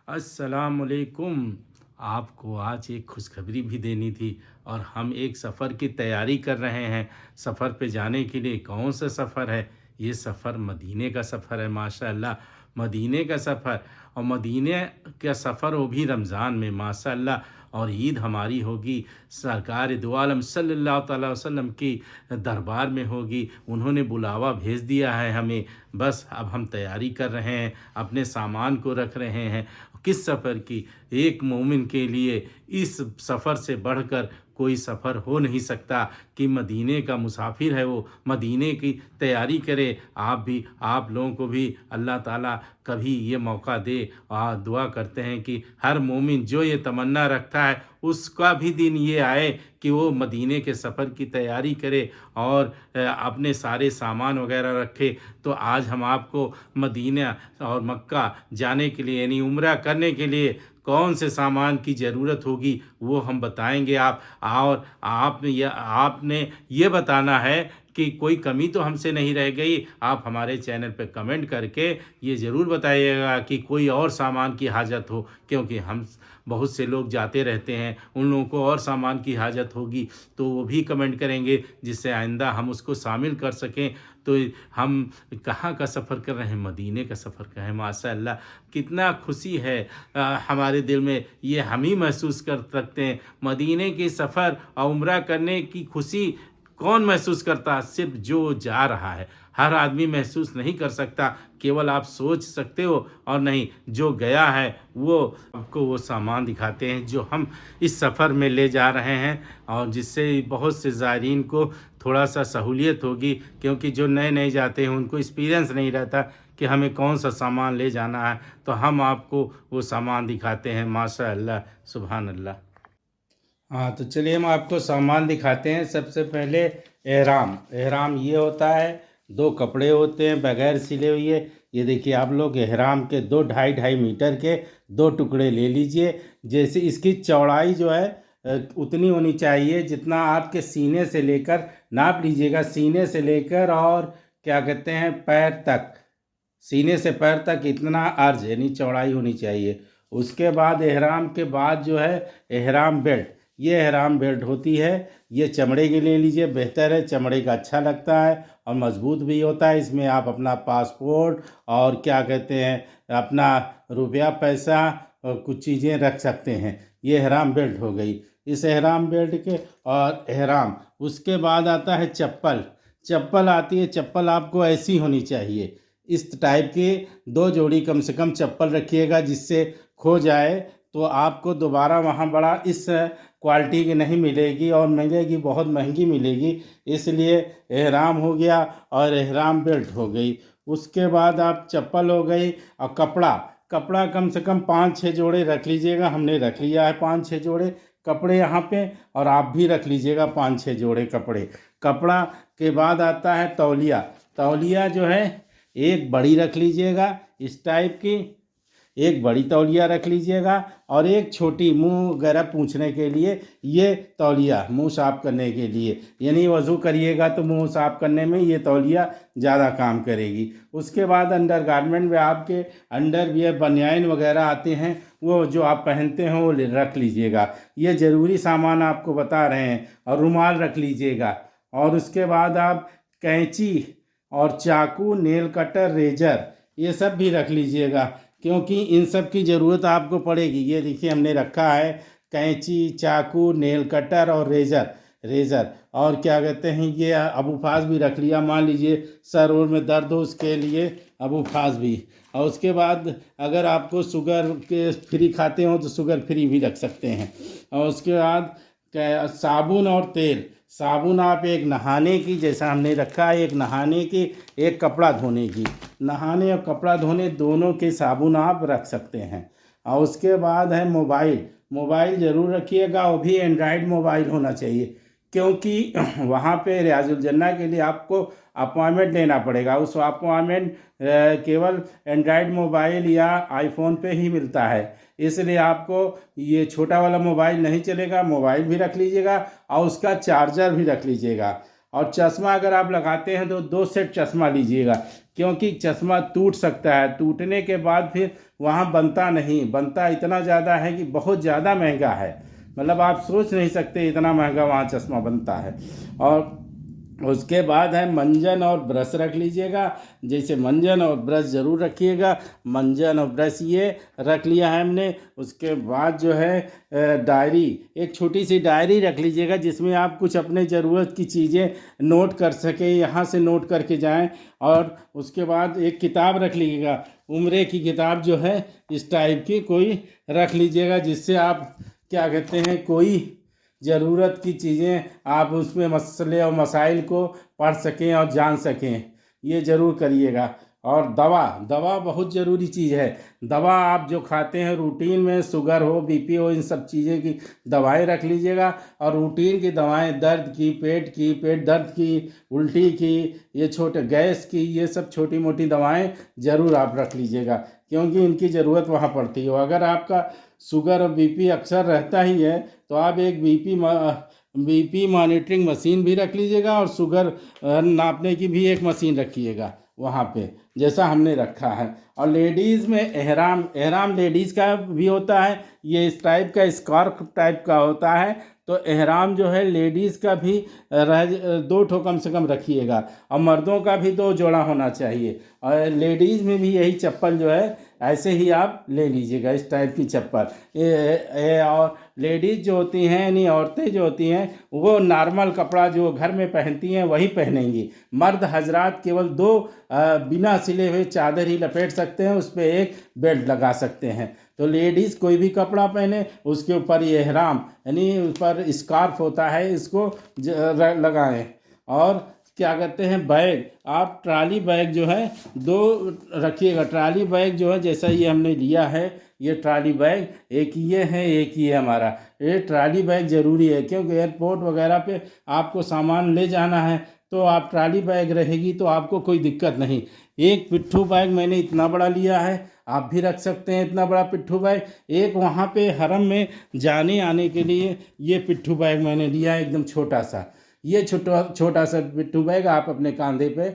अस्सलामुअलैकुम। आपको आज एक खुशखबरी भी देनी थी और हम एक सफ़र की तैयारी कर रहे हैं। सफ़र पे जाने के लिए कौन सा सफ़र है? ये सफ़र मदीने का सफ़र है माशाअल्लाह। मदीने का सफ़र और मदीने का सफ़र वो भी रमज़ान में माशाअल्लाह। और ईद हमारी होगी सरकार दो आलम सल्लल्लाहु अलैहि वसल्लम की दरबार में होगी। उन्होंने बुलावा भेज दिया है हमें। बस अब हम तैयारी कर रहे हैं, अपने सामान को रख रहे हैं। किस सफ़र की? एक मोमिन के लिए इस सफ़र से बढ़कर कोई सफ़र हो नहीं सकता कि मदीने का मुसाफिर है वो मदीने की तैयारी करे। आप लोगों को भी अल्लाह ताला कभी ये मौका दे। दुआ करते हैं कि हर मोमिन जो ये तमन्ना रखता है उसका भी दिन ये आए कि वो मदीने के सफ़र की तैयारी करे और अपने सारे सामान वगैरह रखे। तो आज हम आपको मदीना और मक्का जाने के लिए यानी उम्रा करने के लिए कौन से सामान की ज़रूरत होगी वो हम बताएंगे। और आपने ये बताना है कि कोई कमी तो हमसे नहीं रह गई। आप हमारे चैनल पे कमेंट करके ये ज़रूर बताइएगा कि कोई और सामान की हाजत हो, क्योंकि हम बहुत से लोग जाते रहते हैं, उन लोगों को और सामान की हाजत होगी तो वो भी कमेंट करेंगे जिससे आइंदा हम उसको शामिल कर सकें। तो हम कहाँ का सफ़र कर रहे हैं? मदीने का सफ़र कर रहे हैं माशाअल्लाह। कितना खुशी है हमारे दिल में, ये हम ही महसूस कर सकते हैं। मदीने के सफ़र और उम्रा करने की खुशी कौन महसूस करता है? सिर्फ जो जा रहा है। हर आदमी महसूस नहीं कर सकता, केवल आप सोच सकते हो। और नहीं, जो गया है वो आपको वो सामान दिखाते हैं जो हम इस सफ़र में ले जा रहे हैं, और जिससे बहुत से ज़ायरीन को थोड़ा सा सहूलियत होगी, क्योंकि जो नए नए जाते हैं उनको एक्सपीरियंस नहीं रहता कि हमें कौन सा सामान ले जाना है। तो हम आपको वो सामान दिखाते हैं माशाअल्लाह। सुभान अल्लाह। हाँ, तो चलिए हम आपको सामान दिखाते हैं। सबसे पहले एहराम। एहराम ये होता है, दो कपड़े होते हैं बगैर सिले हुए। ये देखिए आप लोग, एहराम के दो ढाई ढाई मीटर के दो टुकड़े ले लीजिए। जैसे इसकी चौड़ाई जो है उतनी होनी चाहिए जितना आपके सीने से लेकर नाप लीजिएगा। सीने से लेकर और क्या कहते हैं पैर तक, सीने से पैर तक इतना अर्ज यानी चौड़ाई होनी चाहिए। उसके बाद एहराम के बाद जो है एहराम बेल्ट, ये एहराम बेल्ट होती है। ये चमड़े की ले लीजिए, बेहतर है, चमड़े का अच्छा लगता है और मज़बूत भी होता है। इसमें आप अपना पासपोर्ट और क्या कहते हैं अपना रुपया पैसा और कुछ चीज़ें रख सकते हैं। ये एहराम बेल्ट हो गई। इस एहराम बेल्ट के और एहराम, उसके बाद आता है चप्पल। चप्पल आती है, चप्पल आपको ऐसी होनी चाहिए, इस टाइप की दो जोड़ी कम से कम चप्पल रखिएगा, जिससे खो जाए तो आपको दोबारा वहाँ बड़ा इस क्वालिटी की नहीं मिलेगी और मिलेगी बहुत महंगी मिलेगी। इसलिए एहराम हो गया और एहराम बेल्ट हो गई। उसके बाद आप चप्पल हो गई और कपड़ा। कपड़ा कम से कम 5-6 जोड़े रख लीजिएगा। हमने रख लिया है 5-6 जोड़े कपड़े यहाँ पे, और आप भी रख लीजिएगा 5-6 जोड़े कपड़े। कपड़ा के बाद आता है तौलिया। तौलिया जो है एक बड़ी रख लीजिएगा इस टाइप की, एक बड़ी तौलिया रख लीजिएगा और एक छोटी मुंह वगैरह पूछने के लिए ये तौलिया, मुंह साफ करने के लिए, यानी वज़ू करिएगा तो मुंह साफ करने में ये तौलिया ज़्यादा काम करेगी। उसके बाद अंडर गारमेंट में आपके अंडर वियर बनियाइन वगैरह आते हैं, वो जो आप पहनते हैं वो रख लीजिएगा। ये ज़रूरी सामान आपको बता रहे हैं। और रुमाल रख लीजिएगा। और उसके बाद आप कैंची और चाकू, नेल कटर, रेजर, ये सब भी रख लीजिएगा, क्योंकि इन सब की ज़रूरत आपको पड़ेगी। ये देखिए हमने रखा है कैंची, चाकू, नेल कटर और रेजर। रेजर और क्या कहते हैं ये अबूफास भी रख लिया, मान लीजिए सर और में दर्द हो उसके लिए अबूफास भी। और उसके बाद अगर आपको शुगर के फ्री खाते हो तो शुगर फ्री भी रख सकते हैं। और उसके बाद साबुन और तेल। साबुन आप एक नहाने की, जैसा हमने रखा है, एक नहाने की, एक कपड़ा धोने की। नहाने और कपड़ा धोने दोनों के साबुन आप रख सकते हैं। और उसके बाद है मोबाइल। मोबाइल ज़रूर रखिएगा, वो भी एंड्राइड मोबाइल होना चाहिए, क्योंकि वहाँ पे रियाजुल जन्ना के लिए आपको अपॉइंटमेंट लेना पड़ेगा। उस अपॉइंटमेंट केवल एंड्राइड मोबाइल या आईफोन पे ही मिलता है। इसलिए आपको ये छोटा वाला मोबाइल नहीं चलेगा। मोबाइल भी रख लीजिएगा और उसका चार्जर भी रख लीजिएगा। और चश्मा अगर आप लगाते हैं तो 2 सेट चश्मा लीजिएगा, क्योंकि चश्मा टूट सकता है, टूटने के बाद फिर वहाँ बनता नहीं, बनता इतना ज़्यादा है कि बहुत ज़्यादा महंगा है, मतलब आप सोच नहीं सकते इतना महंगा वहाँ चश्मा बनता है। और उसके बाद है मंजन और ब्रश रख लीजिएगा, जैसे मंजन और ब्रश ज़रूर रखिएगा। मंजन और ब्रश ये रख लिया है हमने। उसके बाद जो है डायरी, एक छोटी सी डायरी रख लीजिएगा जिसमें आप कुछ अपने ज़रूरत की चीज़ें नोट कर सकें, यहाँ से नोट करके जाएं। और उसके बाद एक किताब रख लीजिएगा, उम्रे की किताब जो है इस टाइप की कोई रख लीजिएगा, जिससे आप क्या कहते हैं कोई ज़रूरत की चीज़ें आप उसमें मसले और मसाइल को पढ़ सकें और जान सकें, ये ज़रूर करिएगा। और दवा, दवा बहुत ज़रूरी चीज़ है। दवा आप जो खाते हैं रूटीन में, शुगर हो, बीपी हो, इन सब चीज़ें की दवाएं रख लीजिएगा। और रूटीन की दवाएं दर्द की, पेट दर्द की, उल्टी की, ये छोटे गैस की, ये सब छोटी मोटी दवाएं ज़रूर आप रख लीजिएगा, क्योंकि इनकी ज़रूरत वहाँ पड़ती है। अगर आपका शुगर और बीपी अक्सर रहता ही है तो आप एक बीपी मॉनिटरिंग मशीन भी रख लीजिएगा, और शुगर नापने की भी एक मशीन रखिएगा वहाँ पे, जैसा हमने रखा है। और लेडीज़ में एहराम, एहराम लेडीज़ का भी होता है, ये इस टाइप का स्कार्फ टाइप का होता है। तो एहराम जो है लेडीज़ का भी 2 ठो कम से कम रखिएगा, और मर्दों का भी 2 जोड़ा होना चाहिए। और लेडीज़ में भी यही चप्पल जो है ऐसे ही आप ले लीजिएगा, इस टाइप की चप्पल। और लेडीज़ जो होती हैं यानी औरतें जो होती हैं वो नॉर्मल कपड़ा जो घर में पहनती हैं वही पहनेंगी। मर्द हजरात केवल 2 बिना सिले हुए चादर ही लपेट सकते हैं, उस पर एक बेल्ट लगा सकते हैं। तो लेडीज़ कोई भी कपड़ा पहने उसके ऊपर ये एहराम यानी ऊपर स्कार्फ होता है, इसको लगाएं। और क्या कहते हैं बैग, आप ट्रॉली बैग जो है 2 रखिएगा। ट्रॉली बैग जो है जैसा ये हमने लिया है, ये ट्रॉली बैग एक ये है, एक ही है हमारा। ये ट्रॉली बैग ज़रूरी है, क्योंकि एयरपोर्ट वगैरह पे आपको सामान ले जाना है तो आप ट्रॉली बैग रहेगी तो आपको कोई दिक्कत नहीं। एक पिट्ठू बैग मैंने इतना बड़ा लिया है, आप भी रख सकते हैं इतना बड़ा पिट्ठू बैग। एक वहाँ पे हरम में जाने आने के लिए ये पिट्ठू बैग मैंने लिया है, एकदम छोटा सा। ये छोटा सा पिट्ठू बैग आप अपने कंधे पे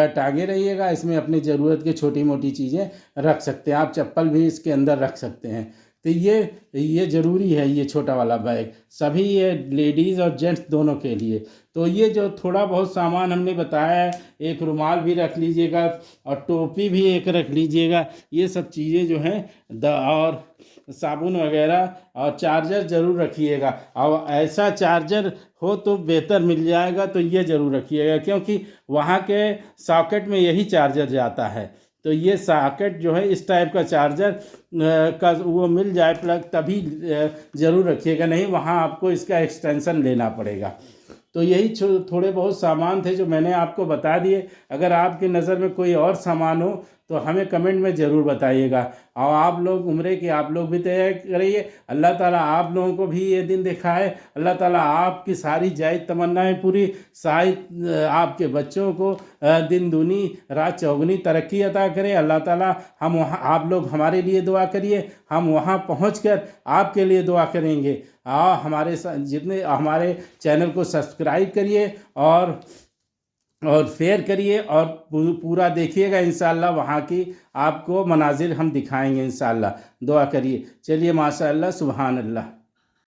टांगे रहिएगा, इसमें अपनी ज़रूरत की छोटी मोटी चीज़ें रख सकते हैं, आप चप्पल भी इसके अंदर रख सकते हैं। तो ये ज़रूरी है, ये छोटा वाला बैग सभी, ये लेडीज़ और जेंट्स दोनों के लिए। तो ये जो थोड़ा बहुत सामान हमने बताया है, एक रुमाल भी रख लीजिएगा और टोपी भी एक रख लीजिएगा, ये सब चीज़ें जो हैं और साबुन वगैरह, और चार्जर ज़रूर रखिएगा। और ऐसा चार्जर हो तो बेहतर मिल जाएगा, तो ये ज़रूर रखिएगा, क्योंकि वहाँ के सॉकेट में यही चार्जर जाता है। तो ये सॉकेट जो है इस टाइप का चार्जर का वो मिल जाए प्लग, तभी ज़रूर रखिएगा, नहीं वहाँ आपको इसका एक्सटेंशन लेना पड़ेगा। तो यही थोड़े बहुत सामान थे जो मैंने आपको बता दिए। अगर आपकी नज़र में कोई और सामान हो तो हमें कमेंट में ज़रूर बताइएगा। और आप लोग उम्रे की आप लोग भी तैयार करिए, अल्लाह ताला आप लोगों को भी ये दिन दिखाए। अल्लाह ताला आपकी सारी जायज़ तमन्नाएं पूरी, शायद आपके बच्चों को दिन दूनी रात चौगुनी तरक्की अता करे। अल्लाह ताला हम वहाँ, आप लोग हमारे लिए दुआ करिए, हम वहाँ पहुँचकर आपके लिए दुआ करेंगे। हमारे जितने हमारे चैनल को सब्सक्राइब करिए और शेयर करिए, और पूरा देखिएगा। इंशाअल्लाह वहाँ की आपको मनाजिर हम दिखाएंगे इंशाअल्लाह। दुआ करिए। चलिए, माशाअल्लाह, सुभान अल्लाह।